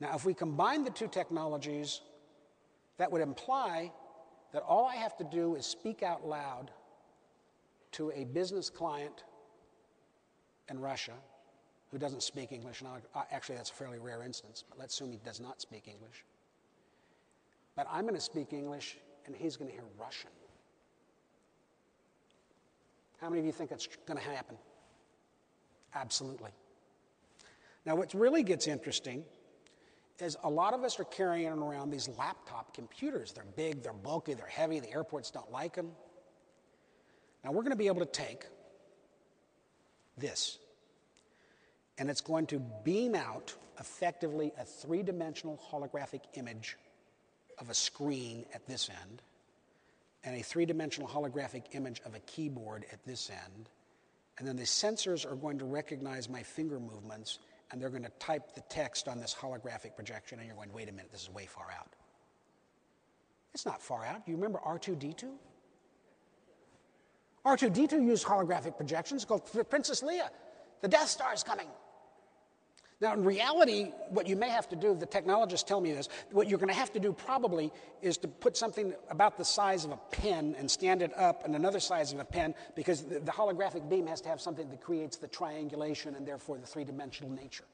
Now, if we combine the two technologies, that would imply that all I have to do is speak out loud to a business client in Russia who doesn't speak English. And actually, that's a fairly rare instance, but let's assume he does not speak English. But I'm going to speak English, and he's going to hear Russian. How many of you think that's going to happen? Absolutely. Now, what really gets interesting is a lot of us are carrying around these laptop computers. They're big, they're bulky, they're heavy. The airports don't like them. Now, we're going to be able to take this, and it's going to beam out effectively a three-dimensional holographic image of a screen at this end, and a three-dimensional holographic image of a keyboard at this end. And then the sensors are going to recognize my finger movements, and they're going to type the text on this holographic projection, and you're going, wait a minute, this is way far out. It's not far out. You remember R2-D2? R2-D2 used holographic projections called Princess Leia. The Death Star is coming. Now, in reality, what you may have to do, the technologists tell me this, what you're going to have to do probably is to put something about the size of a pen and stand it up and another size of a pen, because the holographic beam has to have something that creates the triangulation and therefore the three-dimensional nature.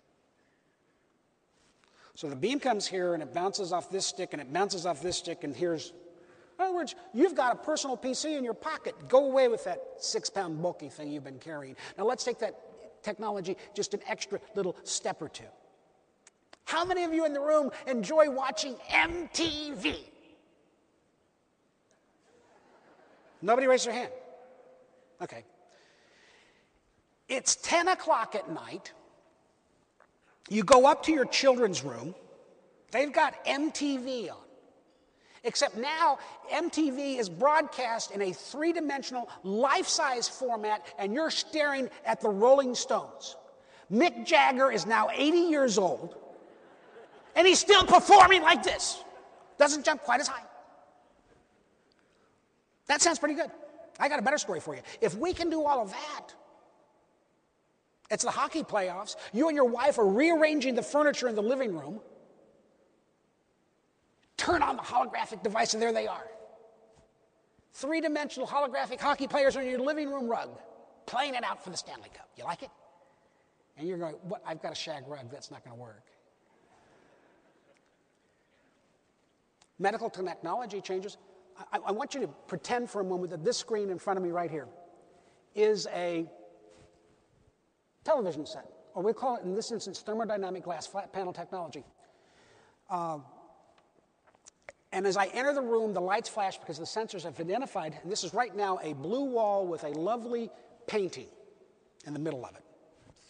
So the beam comes here and it bounces off this stick and it bounces off this stick, and here's, in other words, you've got a personal PC in your pocket. Go away with that 6-pound bulky thing you've been carrying. Now let's take that technology just an extra little step or two. How many of you in the room enjoy watching MTV? Nobody raised their hand. Okay. It's 10 o'clock at night. You go up to your children's room. They've got MTV on. Except now, MTV is broadcast in a three-dimensional, life-size format, and you're staring at the Rolling Stones. Mick Jagger is now 80 years old, and he's still performing like this. Doesn't jump quite as high. That sounds pretty good. I got a better story for you. If we can do all of that, it's the hockey playoffs. You and your wife are rearranging the furniture in the living room. Turn on the holographic device, and there they are. Three-dimensional holographic hockey players on your living room rug, playing it out for the Stanley Cup. You like it? And you're going, what? I've got a shag rug. That's not going to work. Medical technology changes. I want you to pretend for a moment that this screen in front of me right here is a television set, or we call it in this instance thermodynamic glass flat panel technology. And as I enter the room, the lights flash because the sensors have identified, and this is right now a blue wall with a lovely painting in the middle of it.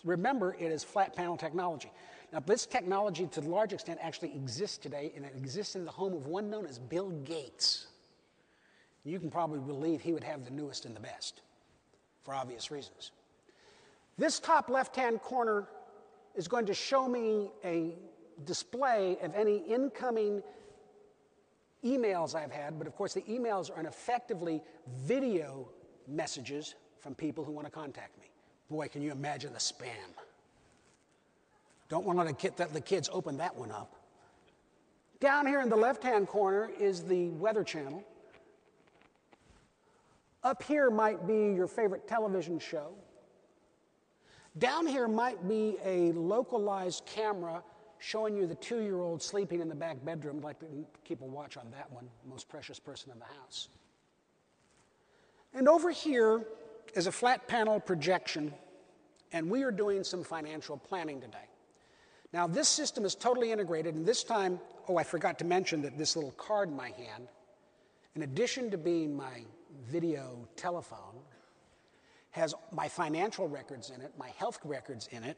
Remember, it is flat panel technology. Now, this technology, to a large extent, actually exists today, and it exists in the home of one known as Bill Gates. You can probably believe he would have the newest and the best, for obvious reasons. This top left-hand corner is going to show me a display of any incoming emails I've had, but of course the emails are effectively video messages from people who want to contact me. Boy, can you imagine the spam. Don't want to let the kids open that one up. Down here in the left-hand corner is the Weather Channel. Up here might be your favorite television show. Down here might be a localized camera showing you the 2-year-old sleeping in the back bedroom. I'd like to keep a watch on that one, most precious person in the house. And over here is a flat panel projection, and we are doing some financial planning today. Now, this system is totally integrated, and this time, I forgot to mention that this little card in my hand, in addition to being my video telephone, has my financial records in it, my health records in it.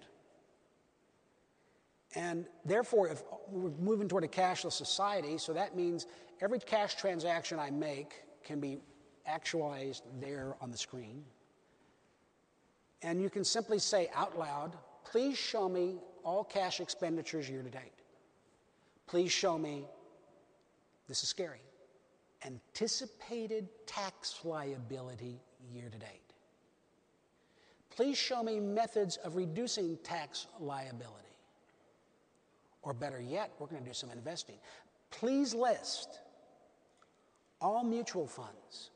And therefore, if we're moving toward a cashless society, so that means every cash transaction I make can be actualized there on the screen. And you can simply say out loud, please show me all cash expenditures year to date. Please show me, this is scary, anticipated tax liability year to date. Please show me methods of reducing tax liability. Or better yet, we're going to do some investing. Please list all mutual funds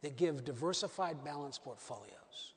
that give diversified balanced portfolios.